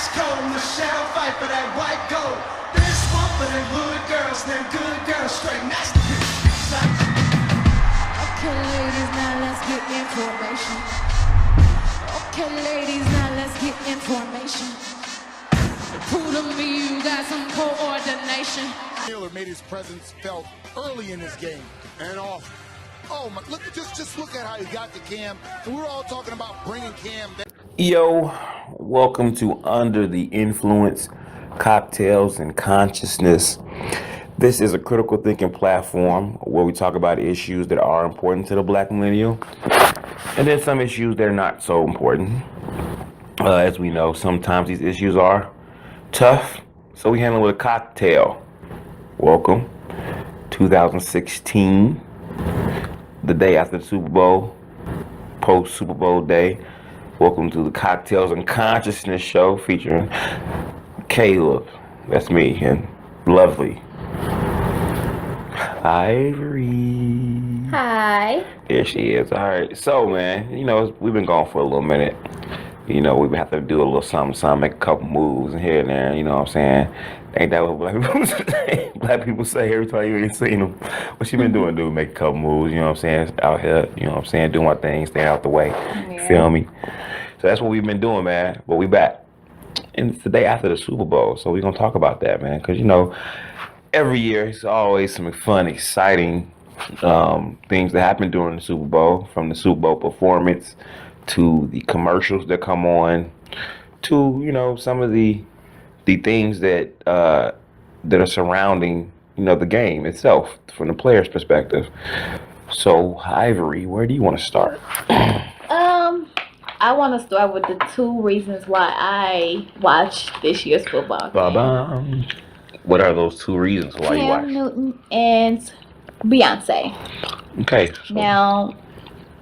ice cold. Michelle fight for that white gold. This one for them hood girls, them good girls, straight masterpiece. Okay, ladies, now let's get information. Okay, ladies, now let's get information. Prove to me you got some coordination. Taylor made his presence felt early in this game and often. Oh my! Look, just look at how he got to Cam. And we were all talking about bringing Cam down. Yo, welcome to Under the Influence, Cocktails and Consciousness. This is a critical thinking platform where we talk about issues that are important to the black millennial, and then some issues that are not so important. As we know, sometimes these issues are tough, so we handle it with a cocktail. Welcome, 2016, the day after the Super Bowl, post Super Bowl day. Welcome to the Cocktails and Consciousness show featuring Caleb, that's me, and lovely Ivory. Hi. There she is. All right. So, man, we've been gone for a little minute. We have to do a little something, make a couple moves here and there, you know what I'm saying? Ain't that what black people say? Black people say every time you ain't seen them. What you been doing, dude? Make a couple moves, you know what I'm saying? Out here, you know what I'm saying? Doing my thing, staying out the way. Yeah. Feel me? So that's what we've been doing, man. But we back. And it's the day after the Super Bowl, so we're going to talk about that, man. Because, every year it's always some fun, exciting things that happen during the Super Bowl, from the Super Bowl performance to the commercials that come on, to some of the things that are surrounding the game itself from the player's perspective. So, Ivory, where do you want to start? I want to start with the two reasons why I watched this year's football game. Ba-bam. What are those two reasons why you watch? Cam Newton and Beyonce. Okay. So. Now,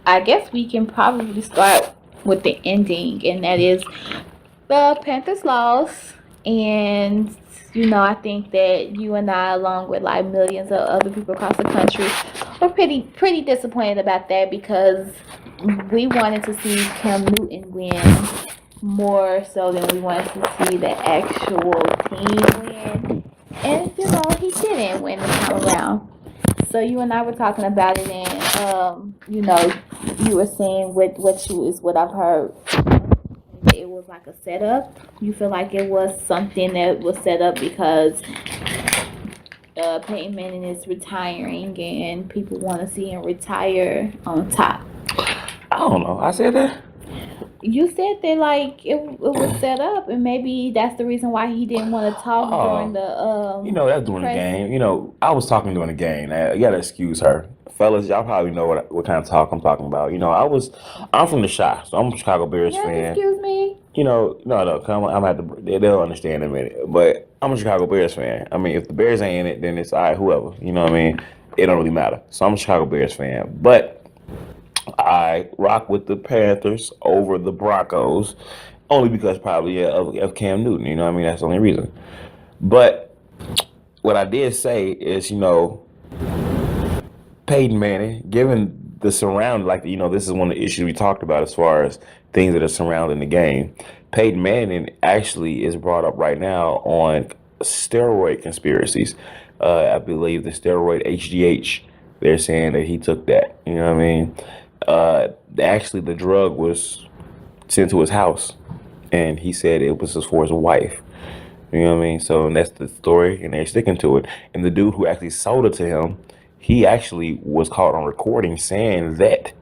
I guess we can probably start with the ending, and that is the Panthers lost. And I think that you and I, along with like millions of other people across the country, were pretty disappointed about that, because we wanted to see Cam Newton win more so than we wanted to see the actual team win. And he didn't win this time around. So you and I were talking about it, and you were saying what I've heard. It was like a setup. You feel like it was something that was set up because Peyton Manning is retiring, and people want to see him retire on top. I don't know. I said that. You said that like it was set up, and maybe that's the reason why he didn't want to talk during the that's during the game. I was talking during the game. You gotta excuse her, fellas. Y'all probably know what kind of talk I'm talking about. I'm from the Chi, so I'm a Chicago Bears fan. Excuse me. No, come on, I'm at they'll understand in a minute. But I'm a Chicago Bears fan. I mean, if the Bears ain't in it, then it's all right, whoever. You know what I mean? It don't really matter. So I'm a Chicago Bears fan, but I rock with the Panthers over the Broncos, only because probably of Cam Newton. You know what I mean? That's the only reason. But what I did say is, Peyton Manning, given the surround, this is one of the issues we talked about as far as things that are surrounding the game. Peyton Manning actually is brought up right now on steroid conspiracies. I believe the steroid HGH, they're saying that he took that. You know what I mean? Actually, the drug was sent to his house, and he said it was for his wife. You know what I mean? So, and that's the story, and they're sticking to it. And the dude who actually sold it to him, he actually was caught on recording saying that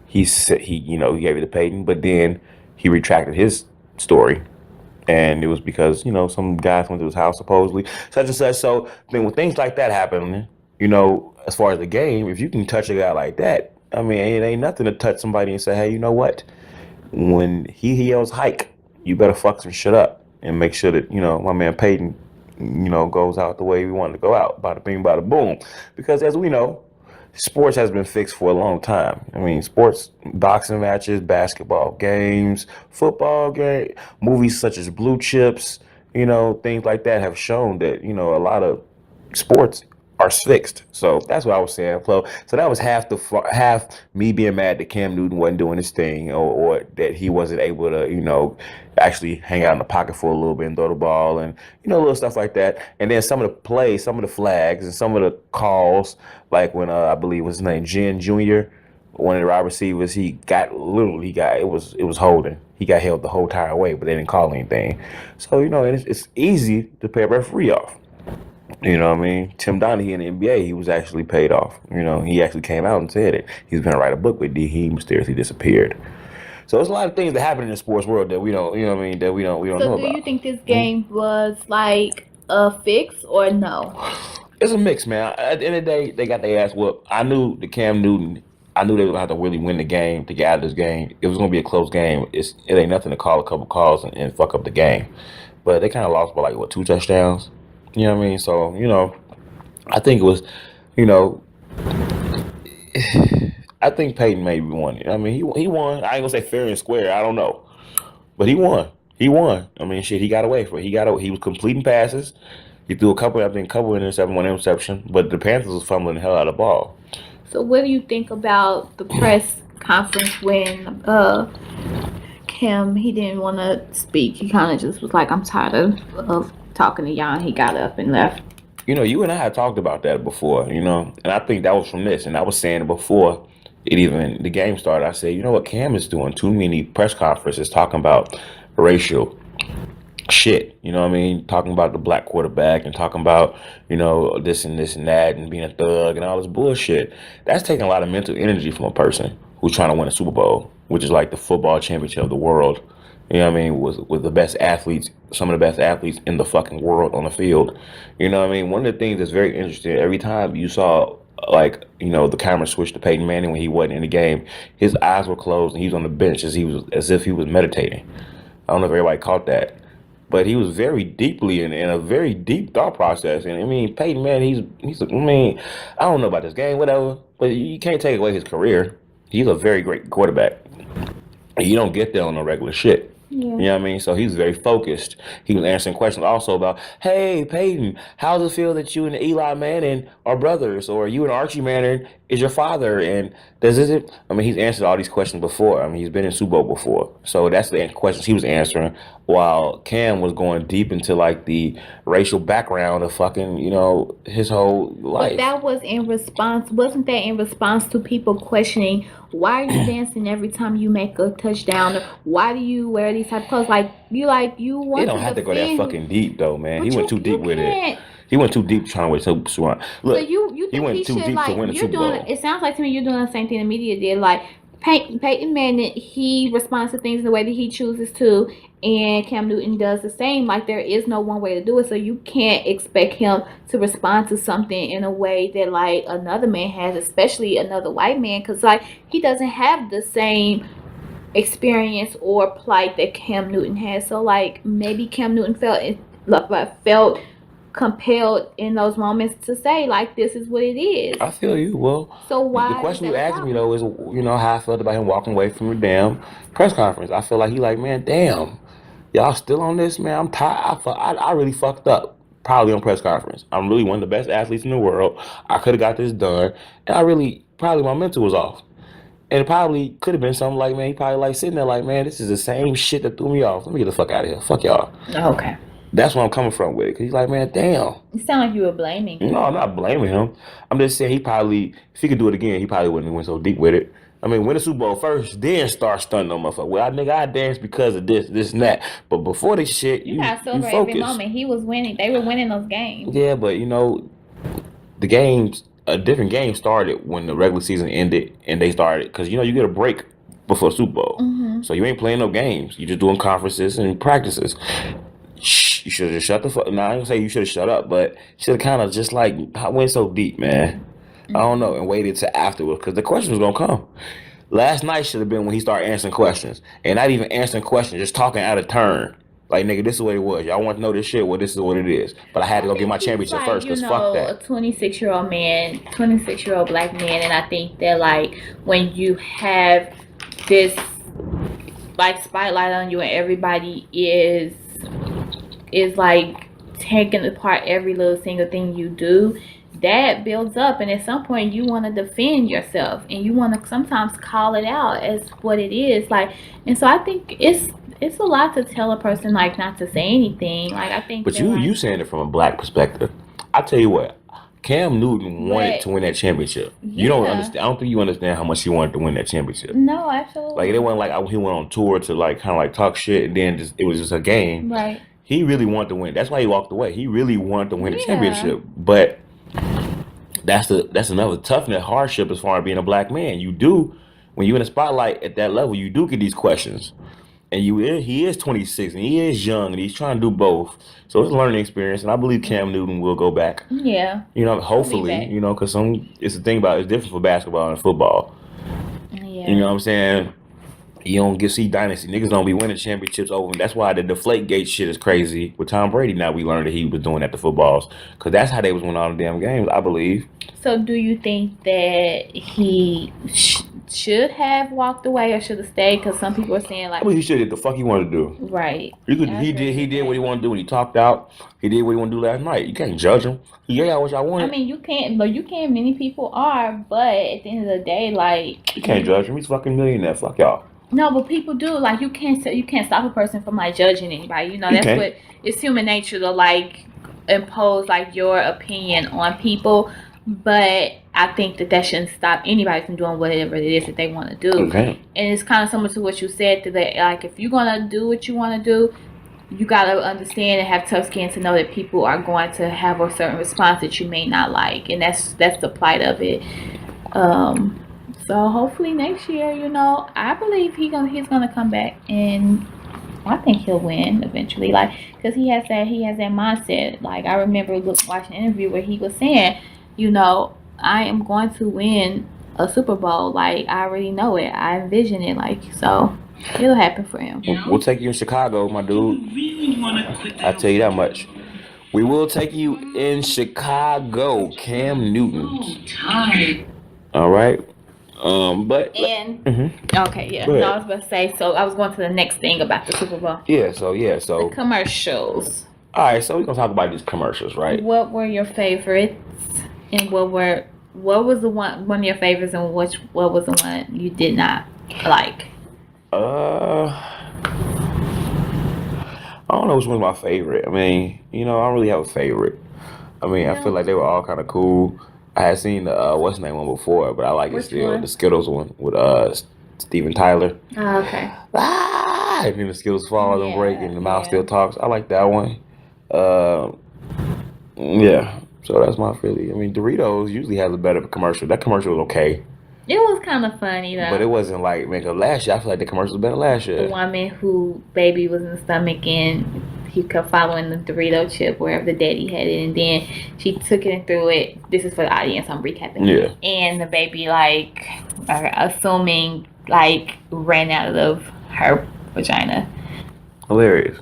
he gave it to Peyton, but then he retracted his story, and it was because some guys went to his house supposedly, such and such. So then, when things like that happen, as far as the game, if you can touch a guy like that, I mean, it ain't nothing to touch somebody and say, hey, you know what? When he yells hike, you better fuck some shit up and make sure that, my man Peyton, goes out the way we want to go out. Bada bing, bada boom. Because as we know, sports has been fixed for a long time. I mean, sports, boxing matches, basketball games, football game, movies such as Blue Chips, things like that have shown that, a lot of sports are fixed. So that's what I was saying. So that was half me being mad that Cam Newton wasn't doing his thing, or that he wasn't able to, actually hang out in the pocket for a little bit and throw the ball, and little stuff like that. And then some of the plays, some of the flags, and some of the calls, like when I believe was his name Jen Jr., one of the wide receivers, it was holding. He got held the whole entire way, but they didn't call anything. So and it's easy to pay a referee off. You know what I mean? Tim Donaghy in the NBA, he was actually paid off. He actually came out and said it. He was going to write a book with D. He mysteriously disappeared. So there's a lot of things that happen in the sports world that we don't, that we don't know about. So do you think this game was like a fix or no? It's a mix, man. At the end of the day, they got their ass whooped. I knew they were going to have to really win the game to get out of this game. It was going to be a close game. It ain't nothing to call a couple calls and fuck up the game. But they kind of lost by 2 touchdowns? You know what I mean? So, I think it was, I think Peyton maybe won it. I mean, he won. I ain't gonna say fair and square. I don't know, but he won. He won. I mean, shit, he got away from it. He was completing passes. He threw a couple interceptions, one interception, but the Panthers was fumbling the hell out of the ball. So what do you think about the press conference when Cam, he didn't want to speak? He kind of just was like, I'm tired of talking to y'all, and he got up and left. You and I had talked about that before, and I think that was from this, and I was saying it before the game started. I said, you know what, Cam is doing too many press conferences talking about racial shit, you know what I mean? Talking about the black quarterback and talking about, this and this and that and being a thug and all this bullshit. That's taking a lot of mental energy from a person who's trying to win a Super Bowl, which is like the football championship of the world. You know what I mean? With the best athletes, some of the best athletes in the fucking world on the field. You know what I mean? One of the things that's very interesting, every time you saw, the camera switched to Peyton Manning when he wasn't in the game, his eyes were closed and he was on the bench as if he was meditating. I don't know if everybody caught that. But he was very deeply in a very deep thought process. And I mean, Peyton Manning, I don't know about this game, whatever, but you can't take away his career. He's a very great quarterback. You don't get there on no regular shit. Yeah. You know what I mean? So he was very focused. He was answering questions also about, hey, Peyton, how does it feel that you and Eli Manning are brothers? Or you and Archie Manning is your father? And he's answered all these questions before. I mean, he's been in Super Bowl before. So that's the questions he was answering, while Cam was going deep into the racial background of fucking, his whole life. But that was wasn't that in response to people questioning, why are you dancing every time you make a touchdown? Or why do you wear these type of clothes? You want It don't have to go that fucking deep though, man. He went too deep with it. He went too deep trying to win Super Bowl. Look, so you think he went too deep to win a Super Bowl. It sounds like to me you're doing the same thing the media did. Peyton Manning, he responds to things the way that he chooses to, and Cam Newton does the same. There is no one way to do it, so you can't expect him to respond to something in a way that another man has, especially another white man, because he doesn't have the same experience or plight that Cam Newton has. So maybe Cam Newton felt compelled in those moments to say this is what it is. I feel you. Well, so why? The question you asked me though is, how I felt about him walking away from the damn press conference. I feel like he man, damn, y'all still on this, man. I'm tired. I really fucked up. Probably on press conference. I'm really one of the best athletes in the world. I could have got this done, and probably my mental was off. And it probably could have been something man, he probably sitting there man, this is the same shit that threw me off. Let me get the fuck out of here. Fuck y'all. Okay. That's where I'm coming from with it. Because he's man, damn. You sound like you were blaming him. No, I'm not blaming him. I'm just saying if he could do it again, he probably wouldn't have went so deep with it. I mean, win the Super Bowl first, then start stunning on motherfucker. Well, I danced because of this, and that. But before this shit, you focus. Every moment. He was winning. They were winning those games. Yeah, but the games, a different game started when the regular season ended, and they started because you get a break before Super Bowl, so you ain't playing no games. You're just doing conferences and practices. You should have just shut the fuck. Now I ain't gonna say you should have shut up, but you should have kind of just went so deep, man. I don't know, and waited till afterwards because the question was gonna come. Last night should have been when he started answering questions, and not even answering questions, just talking out of turn. Nigga, this is what it was. Y'all want to know this shit? Well, this is what it is. But I had to go get my championship first, because fuck that. A 26-year-old black man, and I think that, when you have this, spotlight on you and everybody is taking apart every little single thing you do, that builds up, and at some point you want to defend yourself, and you want to sometimes call it out as what it is. Like, and so I think it's a lot to tell a person like not to say anything. Like, I think But that, you saying it from a black perspective. I tell you what, Cam Newton wanted But- to win that championship. You don't Yeah. understand. I don't think you understand how much he wanted to win that championship. no, absolutely, Like it wasn't like he went on tour to like kind of like talk shit and then it was just a game. right. He really wanted to win. That's why he walked away. He really wanted to win the Yeah. championship. But that's another toughness, hardship as far as being a black man. You do when you're in the spotlight at that level, you do get these questions. And he is 26 and he is young and he's trying to do both. So it's a learning experience, and I believe Cam Newton will go back. Yeah, You know, hopefully, back. you know, because it's the thing about it's different for basketball and football. yeah. You know what I'm saying? You don't get see dynasty. Niggas don't be winning championships over. And that's why the Deflategate shit is crazy with Tom Brady. Now we learned that he was doing that to footballs because that's how they was winning all the damn games, I believe. So, do you think that he should have walked away or should have stayed? Because some people are saying I like, believe he should did the fuck he wanted to do. right. He did what he wanted to do when he talked out. He did what he wanted to do last night. You can't judge him. He got what y'all I wanted. mean, you can't. Many people are, but at the end of the day, like, You can't judge him. He's a fucking millionaire. Fuck y'all. no, but people do. Like, you can't stop a person from like judging anybody. You know, You that's can't. what it's human nature to like impose like your opinion on people. But I think that shouldn't stop anybody from doing whatever it is that they want to do. Okay. And it's kind of similar to what you said today. Like, if you're gonna do what you want to do, you gotta understand and have tough skin to know that people are going to have a certain response that you may not like, and that's the plight of it. So hopefully next year, you know, I believe he's gonna come back, and I think he'll win eventually. Like, because he has that mindset. Like, I remember watching an interview where he was saying, you know, I am going to win a Super Bowl. Like, I already know it. I envision it. Like, so it'll happen for him. We'll take you in Chicago, my dude. I'll tell you that much. We will take you in Chicago, Cam Newton. All right. But And Mhm. okay, yeah. Go ahead. No, I was about to say. So I was going to the next thing about the Super Bowl. So The commercials. all right. So we're gonna talk about these commercials, right? What were your favorites, and what was the one of your favorites, and what was the one you did not like? I don't know which one's my favorite. I mean, you know, I don't really have a favorite. I mean, I feel like they were all kind of cool. I had seen the what's the name one before, but I like Which it still. one? The Skittles one with Steven Tyler. Oh, okay. And then the Skittles fall and break, and the mouth yeah. still talks. I like that one. Yeah. So that's my Philly. I mean, Doritos usually has a better commercial. That commercial was okay, It was kind of funny though. but it wasn't like, man, 'cause last year I feel like the commercial was better last The year. woman who baby was in the stomach and he kept following the Dorito chip wherever the daddy had it, and then she took it and threw it. This is for the audience. I'm recapping. Yeah. And the baby, like, assuming, like, ran out of her vagina. Hilarious.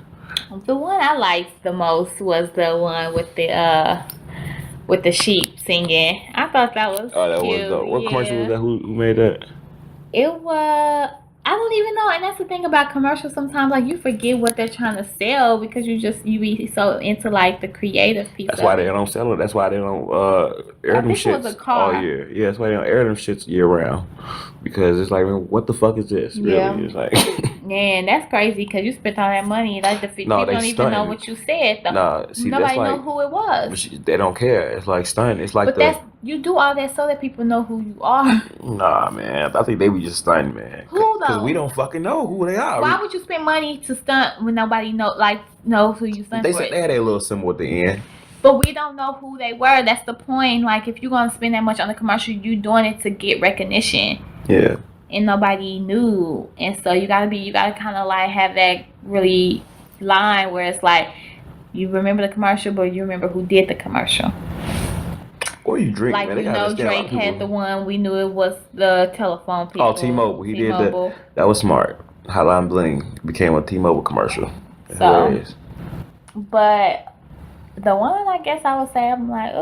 The one I liked the most was the one with the sheep singing. I thought that was Oh, that cute. was dope. What commercial Yeah. was that? Who made that? It was. I don't even know, and that's the thing about commercials. Sometimes, like, you forget what they're trying to sell because you be so into like the creative piece. That's of why it. they don't sell it. That's why they don't air I them think it was shits a car. all year. Yeah, that's why they don't air them shits year round. Because it's like, man, what the fuck is this? Really? Yeah. It's like, Man, that's crazy because you spent all that money. Like the people they don't even know stunting. what you said. Though. nah, see, Nobody that's know like, who it was. they don't care. It's like stunning. It's like But that's you do all that so that people know who you are. nah, man. I think they be just stunning, man. Who Because though? we don't fucking know who they are. Why would you spend money to stunt when nobody knows who you stunt They for? said they had a little symbol at the end. But we don't know who they were. That's the point. Like, if you're gonna spend that much on the commercial, you doing it to get recognition, Yeah. and nobody knew. And so you gotta kind of like have that really line where it's like you remember the commercial, but you remember who did the commercial. What you drink, Like, man? They you gotta know, understand a lot Drake of had people. the one. We knew it was the telephone people. Oh, T-Mobile. He did T-Mobile. that. That was smart. Hotline Bling became a T-Mobile commercial. So- Hilarious. But the one I guess I would say I'm like,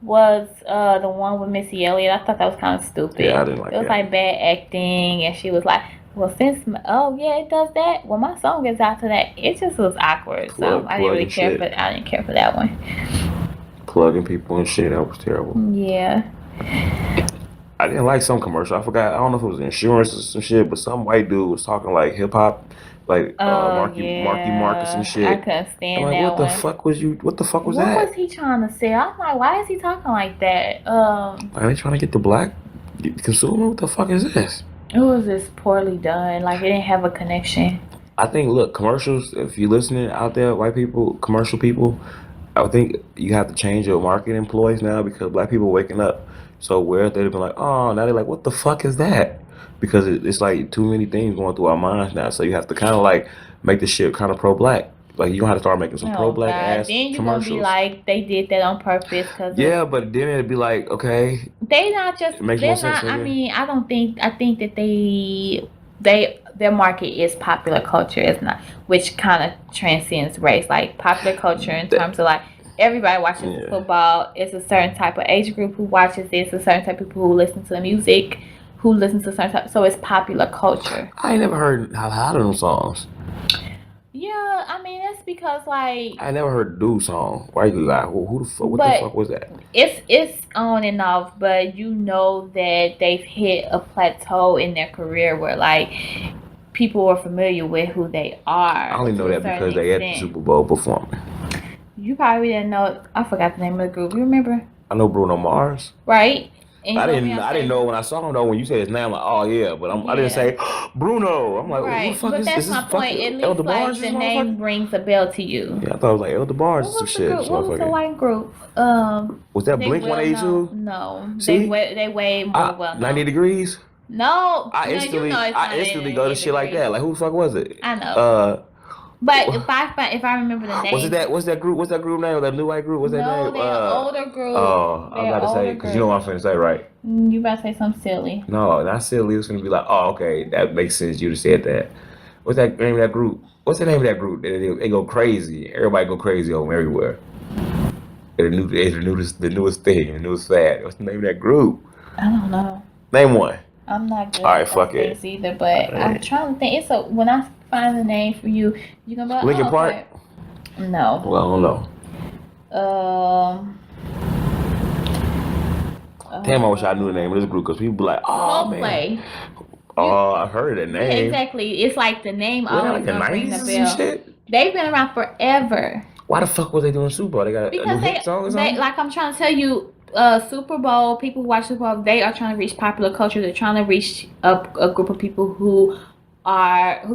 was the one with Missy Elliott. I thought that was kind of stupid. Yeah, I didn't like it. It was that. like bad acting, and she was like, "Well, since it does that. Well, my song gets out to that." It just was awkward, so I didn't really Plug care and for. I didn't care for that one. plugging people and shit. That was terrible. Yeah. I didn't like some commercial. I forgot. I don't know if it was insurance or some shit, but some white dude was talking like hip hop, like Marky Marcus and shit. I couldn't I'm stand like, that what the one. fuck was you? What the fuck was What that? was he trying to say? I'm like, why is he talking like that? Are they trying to get the black consumer? What the fuck is this? It was just poorly done. Like, it didn't have a connection. I think, look, commercials, if you're listening out there, white people, commercial people, I would think you have to change your marketing employees now because black people are waking up. So where they've been like, oh, now they're like, what the fuck is that? Because it's like too many things going through our minds now. So you have to kind of like make the shit kind of pro-black. Like you gonna have to start making some pro-black ass Then you're commercials. gonna be like, they did that on purpose. Yeah, but then it'd be like, okay, They not just, it makes they're more sense. not, I mean, I think that their market is popular culture. It's not, which kind of transcends race. Like popular culture in terms of like, everybody watches football. It's a certain type of age group who watches this. A certain type of people who listen to music, who listen to certain type. So it's popular culture. I ain't never heard how them songs. Yeah, I mean that's because like I never heard a dude song. Why you like who the fuck? What the fuck was that? it's on and off, but you know that they've hit a plateau in their career where like people are familiar with who they are. I only know that because they at the Super Bowl performing. You probably didn't know. I forgot the name of the group. You remember? I know Bruno Mars. Right. And I didn't know when I saw him though. When you said his name, I'm like, oh yeah, but I didn't say Bruno. I'm like, right. who the fuck but is that's this? my point. At least like the name rings a bell to you. Yeah, I thought it was like Elder Bars or some shit. What was the white group? Was that Blink 182? No. See? They way more well known. 90 Degrees. No. I instantly go to shit like that. Like who the fuck was it? I know. But if I remember the name, what's that group? What's that group name? That new white group? What's that name? No, they're an older group. Oh, I'm about to say because you know what I'm finna say, right? You about to say something silly? No, not silly. It's gonna be like, oh, okay, that makes sense. You just said that. What's that name of that group? What's the name of that group? They go crazy. Everybody go crazy over everywhere. They're the newest thing, the newest fad. What's the name of that group? I don't know. Name one. I'm not good. All right, fuck it. Either, but I'm trying to think. When I find the name for you, you're gonna be like, Linkin Park? Okay. No. Well, I don't know. Damn, I wish I knew the name of this group because people be like, oh man. Oh, I heard that name. Yeah, exactly. It's like the name always like gonna ring the bell. Shit? They've been around forever. Why the fuck was they doing Super Bowl? They got a new hit song or something? Like I'm trying to tell you, Super Bowl, people who watch Super Bowl, they are trying to reach popular culture. They're trying to reach a group of people who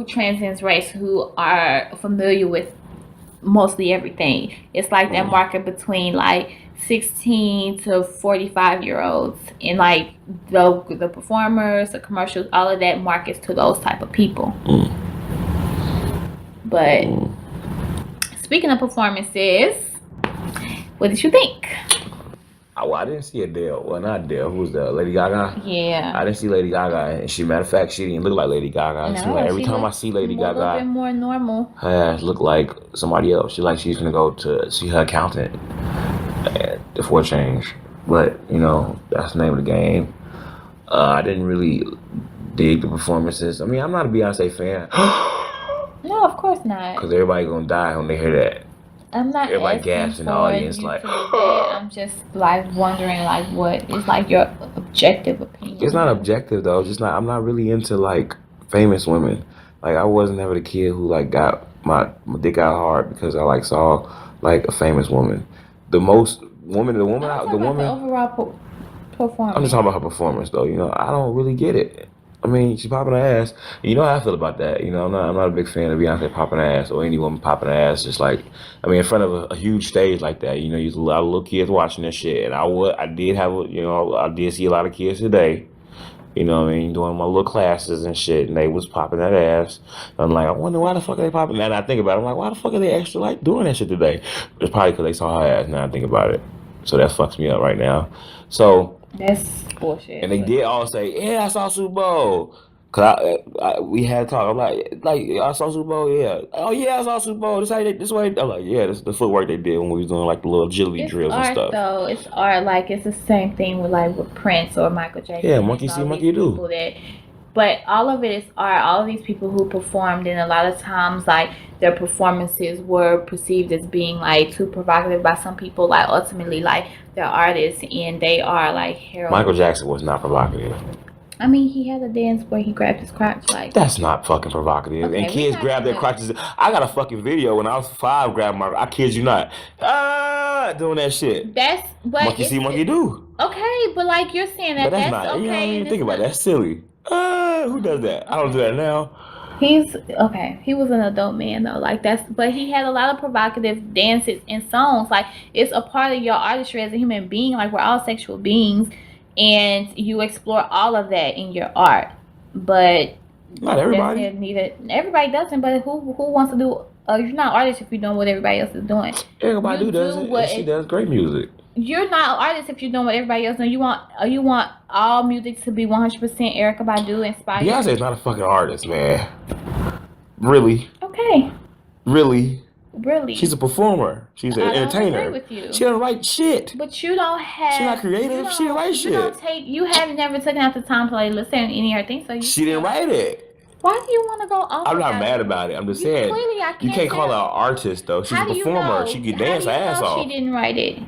transcends race, who are familiar with mostly everything. It's like that market between like 16 to 45-year-olds, and like the performers, the commercials, all of that markets to those type of people. But speaking of performances, what did you think? Well, I didn't see Adele. Well, not Adele. Who was that? Lady Gaga? Yeah. I didn't see Lady Gaga. And matter of fact, she didn't look like Lady Gaga. No, every time I see Lady Gaga, a little bit more normal. Her ass look like somebody else. She's gonna go to see her accountant for a change. But, you know, that's the name of the game. I didn't really dig the performances. I mean, I'm not a Beyonce fan. No, of course not. Because everybody gonna die when they hear that. I'm not. Everybody gasps in the audience like. I'm just like wondering like what is like your objective opinion. It's not objective though. Just not. I'm not really into like famous women. Like I wasn't ever the kid who like got my dick out hard because I like saw like a famous woman. The woman. The overall performance. I'm just talking about her performance though. You know, I don't really get it. I mean, she's popping her ass. You know how I feel about that. You know, I'm not a big fan of Beyonce popping her ass or any woman popping her ass. Just like, I mean, in front of a huge stage like that. You know, there's a lot of little kids watching that shit. And I did see a lot of kids today. You know what I mean? Doing my little classes and shit. And they was popping that ass. I'm like, I wonder why the fuck are they popping that? And I think about it. I'm like, why the fuck are they extra like doing that shit today? It's probably because they saw her ass. Now I think about it. So that fucks me up right now. So. That's bullshit. And they did all say, yeah, I saw Super Bowl. Cause we had a talk. I'm like, I saw Super Bowl, yeah. Oh yeah, I saw Super Bowl. This way. I'm like, yeah, this is the footwork they did when we was doing like the little agility drills and stuff. Though it's art. Like it's the same thing with Prince or Michael Jackson. Yeah, monkey see, monkey do. That But all of it is art. All of these people who performed, and a lot of times, like, their performances were perceived as being like too provocative by some people. Like, ultimately, like, they're artists and they are like heroes. Michael Jackson was not provocative. I mean, he had a dance where he grabbed his crotch. Like, That's not fucking provocative. Okay, And kids grab their crotches. I got a fucking video when I was 5 grabbing my. I kid you not. Doing that shit. that's but Monkey see, monkey do. Okay, but like you're saying that But that's that's not. okay. You don't even and think it's about it. not- That's silly. Who does that? I don't do that now. He's okay. He was an adult man though. Like that's, but he had a lot of provocative dances and songs. Like it's a part of your artistry as a human being. Like we're all sexual beings, and you explore all of that in your art. But Not everybody. that's neither. Everybody doesn't. But who wants to do? You're not an artist if you know what everybody else is doing. Everybody You does do it. what And she it- does great music. You're not an artist if you know what everybody else doing. You want all music to be 100% Erykah Badu inspired. Beyonce is not a fucking artist, man. Really, Okay. really. Really. She's a performer. She's an I don't entertainer. agree with you. She doesn't write shit. But you don't have. She's not creative. you don't- She didn't write You don't shit. take. You have never taken out the time to like listen to any of her things. So you. She didn't write it. Why do you want to go off? I'm not about mad it? about it. I'm just You saying. clearly, I You can't call her an tell. artist though. She's How a do you performer. know? She can How dance do her you ass know off. She didn't write it.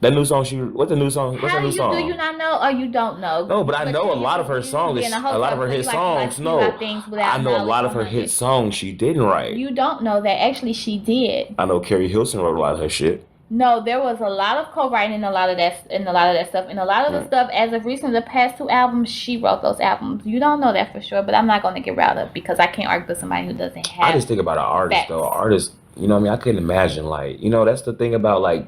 That new song what's the new song? What's How that new do song? you not know or you don't know? No, but I know a lot of her you songs. be in A lot of her hit songs. No, I know a lot of her hit songs she didn't write. You don't know that. Actually, she did. I know Carrie Hilson wrote a lot of her shit. No, there was a lot of co-writing in a lot of that stuff, and a lot of the stuff as of recent, the past 2 albums, she wrote those albums. You don't know that for sure, but I'm not going to get riled up because I can't argue with somebody who doesn't have. I just think about an artist facts. though. An artist, you know what I mean? I couldn't imagine like, you know, that's the thing about like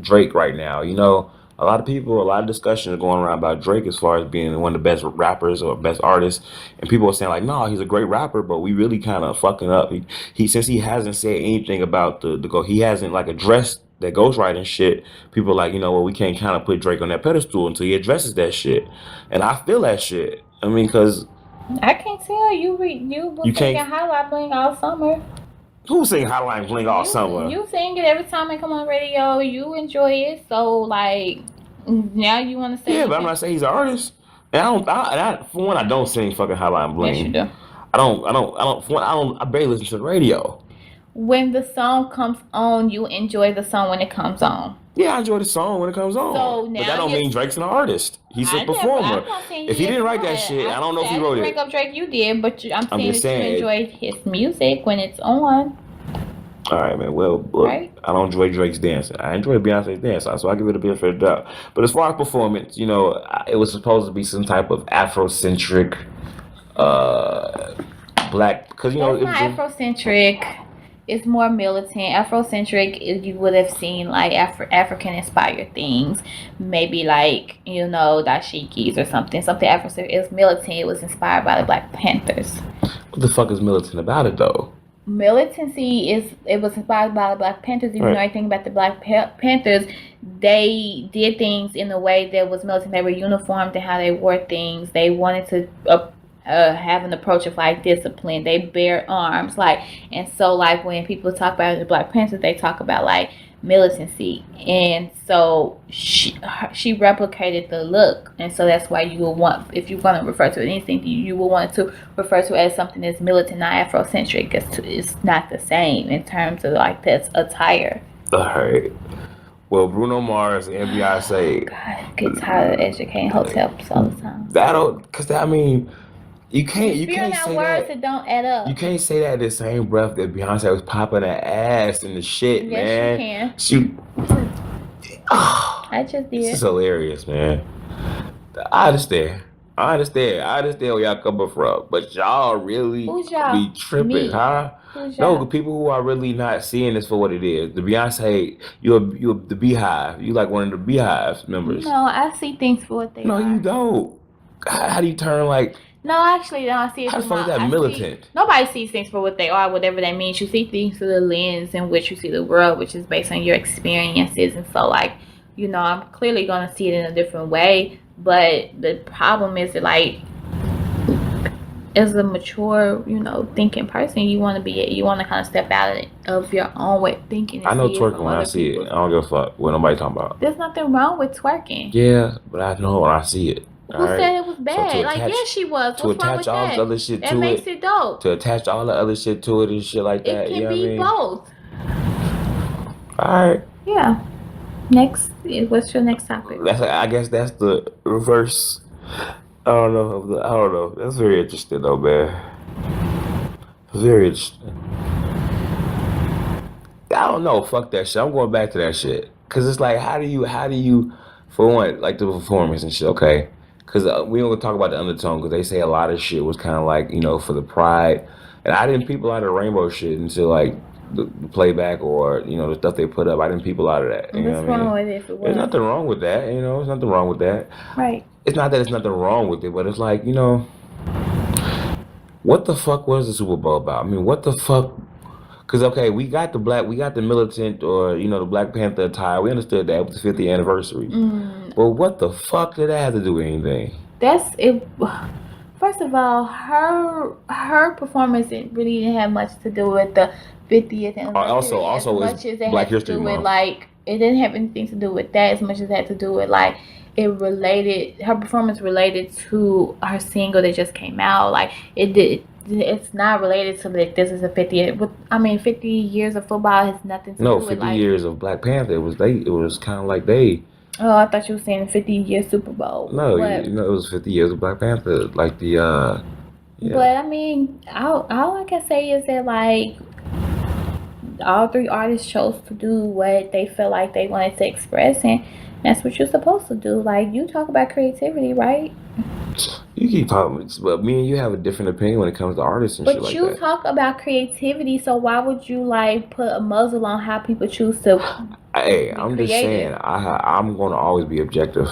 Drake right now. You know, a lot of discussion is going around about Drake as far as being one of the best rappers or best artists. And people are saying like, no, he's a great rapper, but we really kind of fucking up. He since he hasn't said anything about he hasn't like addressed that ghostwriting shit. People are like, you know what, we can't kind of put Drake on that pedestal until he addresses that shit. And I feel that shit. I mean, because I can't tell you. You was You singing can't- Highlight Bling all summer. who's singing Hotline Bling all summer? You sing it every time it come on radio. You enjoy it. So like now you want to say Yeah, but I'm not saying he's an artist. And for one, I don't sing fucking Hotline Bling. Yes, you do. I barely listen to the radio. When the song comes on, you enjoy the song when it comes on. Yeah, I enjoy the song when it comes on. So but now that don't you're- mean Drake's an artist. He's a I'm performer. not saying If he is didn't write that not. shit, I don't know if he wrote Bring it. up Drake, you did, but I'm saying just that saying. you enjoy his music when it's on. All right, man. Well, look, Right. I don't enjoy Drake's dancing. I enjoy Beyonce's dance, so I give it a benefit of the doubt. But as far as performance, you know, it was supposed to be some type of Afrocentric, black, because you know, It's it not was Afrocentric. It's more militant. Afrocentric is you would have seen like African inspired things, maybe like dashikis or something. Something Afrocentric. It was militant. It was inspired by the Black Panthers. what the fuck is militant about it though? Militancy it was inspired by the Black Panthers. If you know Right. anything about the Black Panthers, they did things in a way that was militant. They were uniformed in how they wore things. They wanted to have an approach of like discipline. They bear arms, and so when people talk about the Black Panthers, they talk about like militancy, and so she replicated the look, and so that's why you will want, if you're going to refer to anything, you will want to refer to it as something that's militant, not Afrocentric. It's not the same in terms of like that's attire. All right. Well, Bruno Mars and Beyonce, God, I get tired of educating hotels all the time. you can't Spewing out say words that. that don't add up. You can't say that in the same breath that Beyonce was popping her ass in the shit, Yes, man. you can. She, I just this did. is hilarious, man. I understand where y'all coming from, but y'all really Who's y'all? be tripping, Me. huh? Who's No, y'all? the people who are really not seeing this for what it is. The Beyonce, you're the Beehive. You like one of the Beehive members. No, I see things for what they No, are. you don't. How do you turn like? No, actually, no, I see it. How the through fuck is that I see- militant? Nobody sees things for what they are, whatever that means. You see things through the lens in which you see the world, which is based on your experiences. And so, I'm clearly going to see it in a different way. But the problem is that, as a mature, thinking person, you want to kind of step out of your own way of thinking. And I know see it twerking from when I other see it. people's. I don't give a fuck what nobody talking about. There's nothing wrong with twerking. Yeah, but I know when I see it. All Who right. said it was So bad? Like, yeah, she was. to What's wrong with attach all this that? other shit That to makes it, it dope. to attach all the other shit to it and shit like It that. You can know what I be mean? both. All right. Yeah. Next, what's your next topic? I guess that's the reverse. I don't know. I don't know. That's very interesting though, man. Very interesting. I don't know. Fuck that shit. I'm going back to that shit. Cause it's like, how do you, for one, like the performance and shit, okay? Cause we don't talk about the undertone, cause they say a lot of shit was kind of like, for the pride. And I didn't peep a lot of the rainbow shit until like the playback or, the stuff they put up. I didn't peep a lot of that. You know What's what I mean? wrong with it if it was? There's nothing wrong with that. There's nothing wrong with that. Right. It's not that it's nothing wrong with it, but it's like, what the fuck was the Super Bowl about? I mean, what the fuck? Because, okay, we got the militant or, the Black Panther attire. We understood that. It was the 50th anniversary. But what the fuck did that have to do with anything? That's it. First of all, her performance really didn't have much to do with the 50th anniversary. Also, as much as it Black had to History do with Month. like, it didn't have anything to do with that as much as it had to do with like, her performance related to her single that just came out. Like, it's not related to like this is a 50 years of football has nothing to do with 50 like years of Black Panther. It was kind of like they. Oh, I thought you were saying 50-year Super Bowl. No, What? it was 50 years of Black Panther. Like the yeah. But I mean, all I can say is that like all three artists chose to do what they feel like they wanted to express, and that's what you're supposed to do. Like, you talk about creativity, right? You keep talking, but me and you have a different opinion when it comes to artists and shit But like you that. talk about creativity, so why would you like put a muzzle on how people choose to? Hey, I'm just creative. saying, I'm gonna always be objective.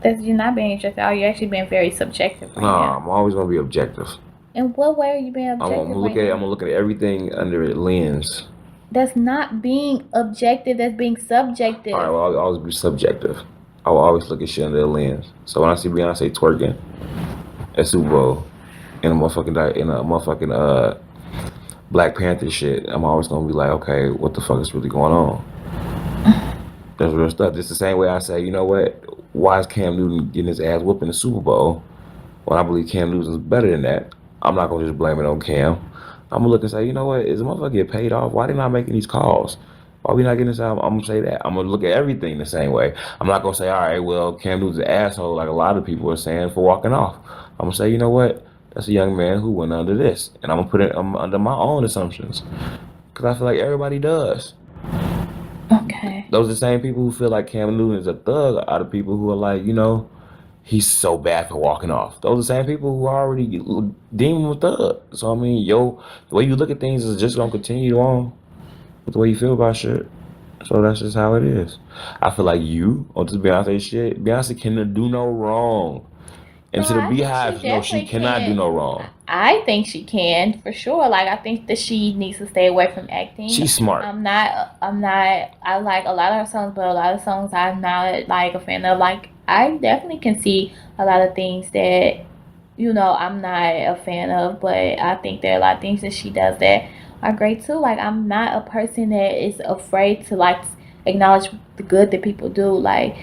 You're not being objective. You're actually being very subjective right No, now. I'm always gonna be objective. In what way are you being I'm objective gonna right now? I'm gonna look at everything under a lens. That's not being objective. That's being subjective. All right, well, I'll always be subjective. I will always look at shit under a lens. So when I see Beyonce twerking at Super Bowl in a motherfucking Black Panther shit, I'm always gonna be like, okay, what the fuck is really going on? That's real stuff. Just the same way I say, you know what? Why is Cam Newton getting his ass whooped in the Super Bowl when I believe Cam Newton is better than that? I'm not gonna just blame it on Cam. I'm gonna look and say, you know what? Is the motherfucker get paid off? Why they not making these calls? Why we not getting this out? I'm gonna say that. I'm gonna look at everything the same way. I'm not gonna say, all right, well, Cam Newton's an asshole like a lot of people are saying for walking off. I'm gonna say, you know what? That's a young man who went under this, and I'm gonna put it under my own assumptions, because I feel like everybody does. Okay. Those are the same people who feel like Cam Newton is a thug are the people who are like, he's so bad for walking off. Those are the same people who already deem him a thug. So, I mean, the way you look at things is just going to continue on with the way you feel about shit. So that's just how it is. I feel like on this Beyonce shit, Beyonce cannot do no wrong. And to the I think Beehive, no, she definitely cannot do can. no wrong. I think she can, for sure. Like, I think that she needs to stay away from acting. She's smart. I like a lot of her songs, but a lot of songs I'm not, like, a fan of. Like, I definitely can see a lot of things that, I'm not a fan of, but I think there are a lot of things that she does that are great, too. Like, I'm not a person that is afraid to, like, acknowledge the good that people do. Like,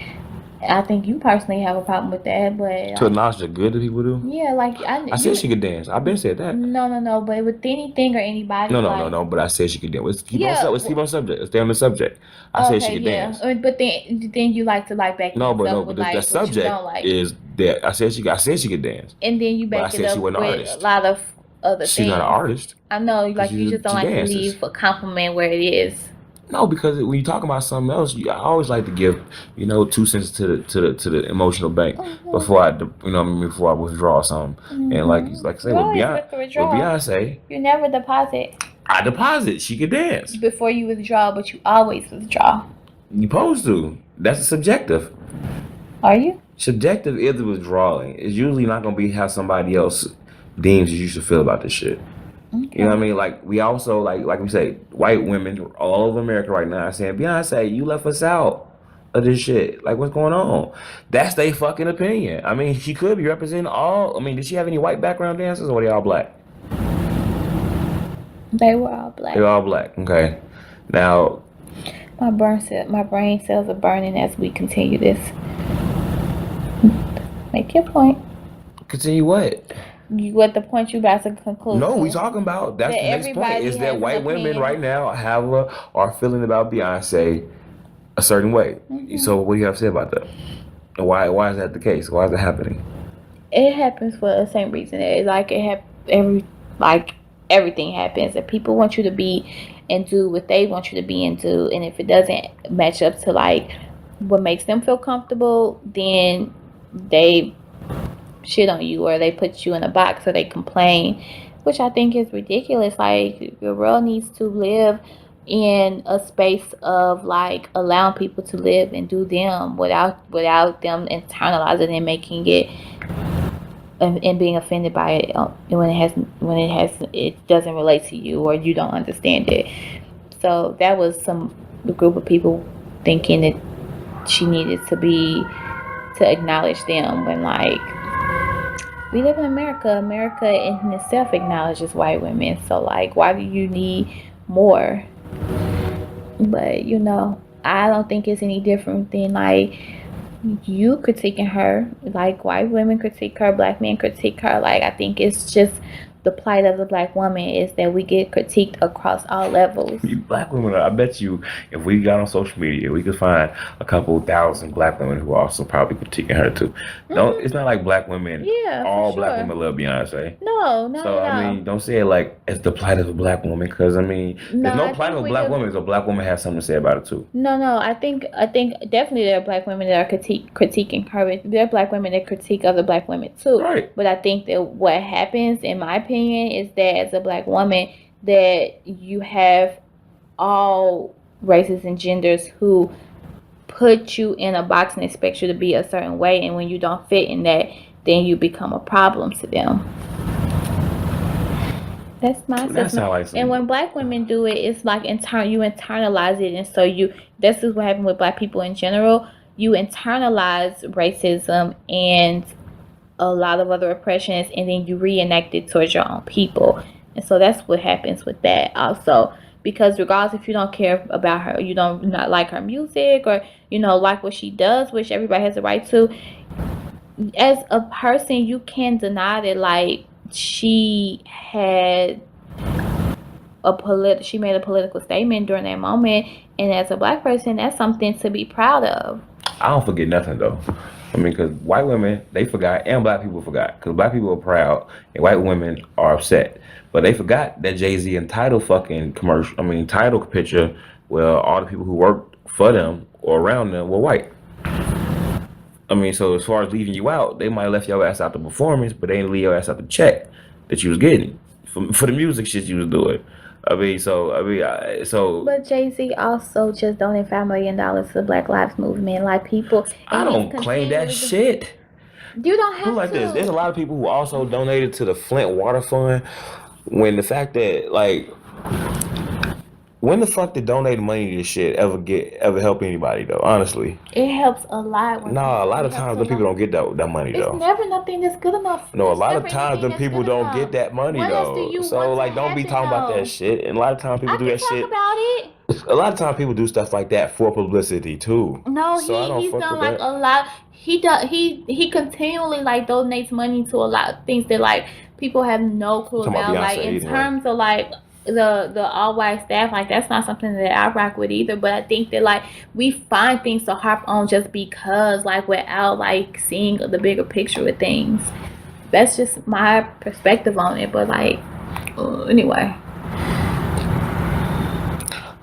I think you personally have a problem with that, but To acknowledge the good that people do? yeah, like I said she could dance. I've been said that. No. But with anything or anybody, No. But I said she could dance. Let's keep Yeah, on subject. Let's stay on the subject. I said she could dance. But then you like to like back No, things but up with the like what you subject don't like, is that I said she could dance. and then you but I back it said up she with wasn't an a artist. lot of other She's things. not an artist. I know, like She- you just don't she like dances. to leave a compliment where it is. No, because when you talk about something else, I always like to give 2 cents to the emotional bank before I withdraw something. And like I say You with always have to withdraw. Beyonce, You never deposit I deposit. She could dance. before you withdraw, but you always withdraw. You supposed to. That's subjective. Are you? Subjective is the withdrawing. It's usually not gonna be how somebody else deems you should feel about this shit. Okay. You know what I mean? Like we also like we say, white women all over America right now are saying, Beyonce, you left us out of this shit. Like what's going on? That's their fucking opinion. I mean, she could be representing all. I mean, did she have any white background dancers or were they all black? They were all black. They're all black. Okay. Now, My brain cells are burning as we continue this. Make your point. Continue what? What the point you about to conclude? No, we to? talking about that's That the next point. everybody Is has that an white women opinion. right now are feeling about Beyonce a certain way. So what do you have to say about that? Why is that the case? Why is that happening? It happens for the same reason. Everything happens, and people want you to be and do what they want you to be and do, and if it doesn't match up to like what makes them feel comfortable, then they shit on you or they put you in a box or they complain, which I think is ridiculous. Like, the world needs to live in a space of like allowing people to live and do them without them internalizing and making it and being offended by it it doesn't relate to you or you don't understand it. So that was a group of people thinking that she needed to acknowledge them when like we live in America. America in itself acknowledges white women. So like, why do you need more? But I don't think it's any different than like you critiquing her. Like, white women critique her, black men critique her. Like, I think it's just the plight of the black woman is that we get critiqued across all levels. You black women, I bet you, if we got on social media, we could find a couple thousand black women who are also probably critiquing her too. Don't. It's not like black women. Yeah, all for black sure. women love Beyonce. No, So I mean, don't say it like it's the plight of a black woman, because I mean, No, there's no I plight think of a we black just- woman. So a black woman has something to say about it too. No. I think definitely there are black women that are critiquing her. But there are black women that critique other black women too. Right. But I think that what happens, in my opinion, is that as a black woman, that you have all races and genders who put you in a box and expect you to be a certain way, and when you don't fit in that, then you become a problem to them. That's my That assessment. sound like some- And when black women do it, it's like you internalize it, and so this is what happened with black people in general. You internalize racism and a lot of other oppressions, and then you reenact it towards your own people. And so that's what happens with that also. Because regardless if you don't care about her, you don't not like her music, or like what she does, which everybody has a right to, as a person you can't deny that like she had she made a political statement during that moment, and as a black person, that's something to be proud of. I don't forget nothing though. I mean, because white women, they forgot, and black people forgot. Because black people are proud, and white women are upset. But they forgot that Jay-Z and Tidal fucking Tidal picture, well, all the people who worked for them or around them were white. I mean, so as far as leaving you out, they might have left your ass out the performance, but they didn't leave your ass out the check that you was getting for the music shit you was doing. But Jay-Z also just donated $5 million to the Black Lives Movement. Like, people, I and don't he's claim that continually shit. You don't have Put it like to. this. There's a lot of people who also donated to the Flint Water Fund. When the fact that like, when the fuck did donating money to this shit ever help anybody though? Honestly, It helps a lot. When nah. A lot it of helps times a them people lot. don't get that money It's though. never nothing that's good enough. No, a It's lot of never times anything them that's people good don't enough. get that money What else do though. you So want like, to don't be happen, talking about though? that shit. And a lot of times people I do can that talk shit. about it. A lot of times people do stuff like that for publicity too. No, So I don't he's fuck done with like that. a lot. He continually like donates money to a lot of things that like people have no clue Talking about about. Like, Beyonce in either. terms of like the all white staff, like that's not something that I rock with either. But I think that like we find things to harp on just because, like, without like seeing the bigger picture of things. That's just my perspective on it. But like, anyway.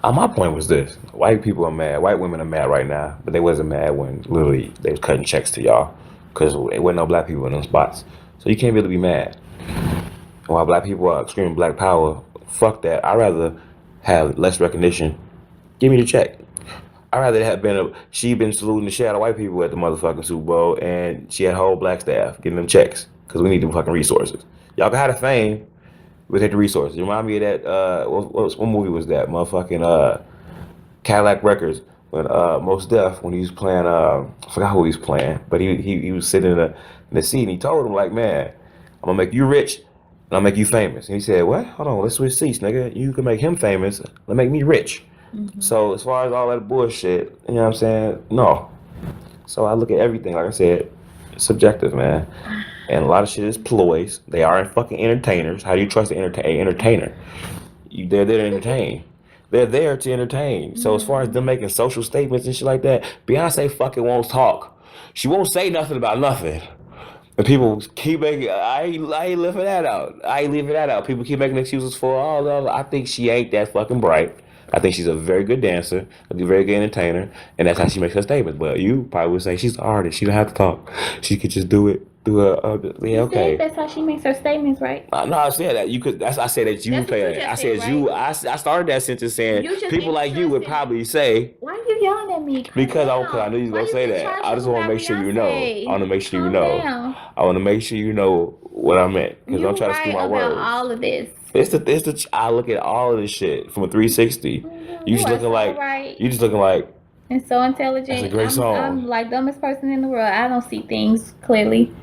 My point was this: white people are mad. White women are mad right now, but they wasn't mad when literally they was cutting checks to y'all, because there wasn't no black people in those spots. So you can't really be mad. And while black people are screaming black power, fuck that. I'd rather have less recognition. Give me the check. I'd rather have she been saluting the shit out of white people at the motherfucking Super Bowl, and she had whole black staff getting them checks, because we need them fucking resources. Y'all can have the fame, we take the resources. You remind me of that, what movie was that? Motherfucking Cadillac Records, when Mos Def, when he was playing, I forgot who he was playing, but he was sitting in the seat, and he told him, like, man, I'm gonna make you rich, and I'll make you famous. And he said, what? Hold on, let's switch seats, nigga. You can make him famous, let make me rich. Mm-hmm. So as far as all that bullshit, you know what I'm saying? No. So I look at everything, like I said, subjective, man. And a lot of shit is ploys. They aren't fucking entertainers. How do you trust an entertainer? They're there to entertain. They're there to entertain. So as far as them making social statements and shit like that, Beyonce fucking won't talk. She won't say nothing about nothing. And people keep making. I ain't leaving that out. I ain't leaving that out. People keep making excuses for all. I think she ain't that fucking bright. I think she's a very good dancer, a very good entertainer, and that's how she makes her statements. But you probably would say she's an artist. She don't have to talk. She could just do it. Yeah, okay. That's how she makes her statements, right? No, I said that you could. I said that you That's what say you that. just I said said, you. right? I started that sentence saying You just people like you would interested. probably say Why are you yelling at me? Calm because down. I knew you was Why gonna say keep that. trying I just to want to do make sure you that know. Beyonce? I want to make sure you Calm know. down. I want to make sure you know what I meant because You don't try to screw my about words. all of this. It's the. I look at all of this shit from a 360. You just are looking so like right. you just looking like And so intelligent. That's a great song. I'm like dumbest person in the world. I don't see things clearly.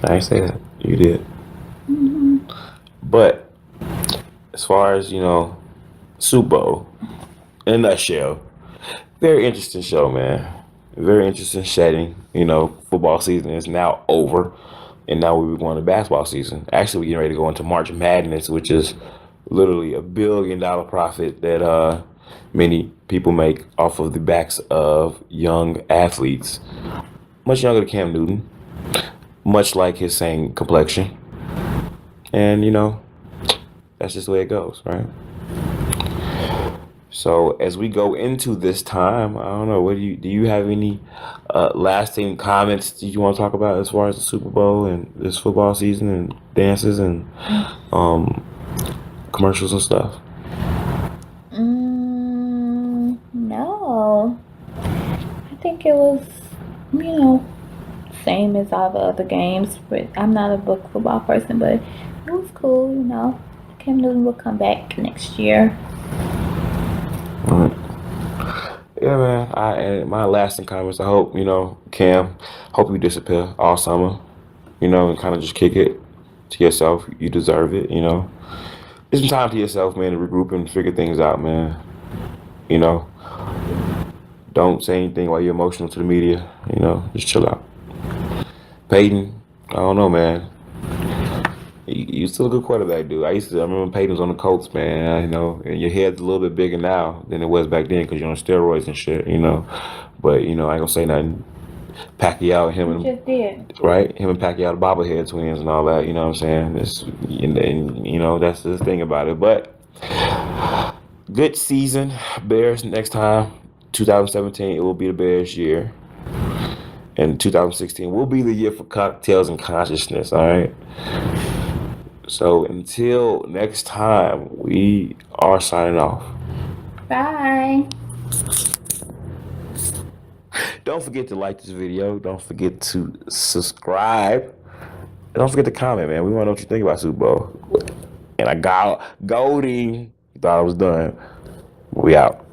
I ain't say that. You did. But as far as Super Bowl, in a nutshell, very interesting show, man. Very interesting setting. Football season is now over, and now we're going to basketball season. Actually, we're getting ready to go into March Madness, which is literally $1 billion profit that many people make off of the backs of young athletes, much younger than Cam Newton, much like his same complexion, and that's just the way it goes, right? So as we go into this time, I don't know. What do you have any lasting comments that you want to talk about as far as the Super Bowl and this football season and dances and commercials and stuff? No. I think it was, same as all the other games. But I'm not a book football person, but it was cool, Cam Newton will come back next year. Yeah, man. And my lasting comments. I hope Cam. Hope you disappear all summer. And kind of just kick it to yourself. You deserve it. Get some time to yourself, man, to regroup and figure things out, man. Don't say anything while you're emotional to the media. Just chill out. Peyton, I don't know, man. You still a good quarterback, dude. I remember Peyton was on the Colts, man. And your head's a little bit bigger now than it was back then because you're on steroids and shit, But I ain't gonna say nothing. Pacquiao, him and Just did. right, him and Pacquiao, the bobblehead twins and all that. You know what I'm saying? And that's the thing about it. But good season, Bears next time. 2017, it will be the Bears' year. And 2016 will be the year for cocktails and consciousness. All right. So until next time, we are signing off. Bye. Don't forget to like this video. Don't forget to subscribe. And don't forget to comment, man. We want to know what you think about Super Bowl. And I got Goldie. Thought I was done. We out.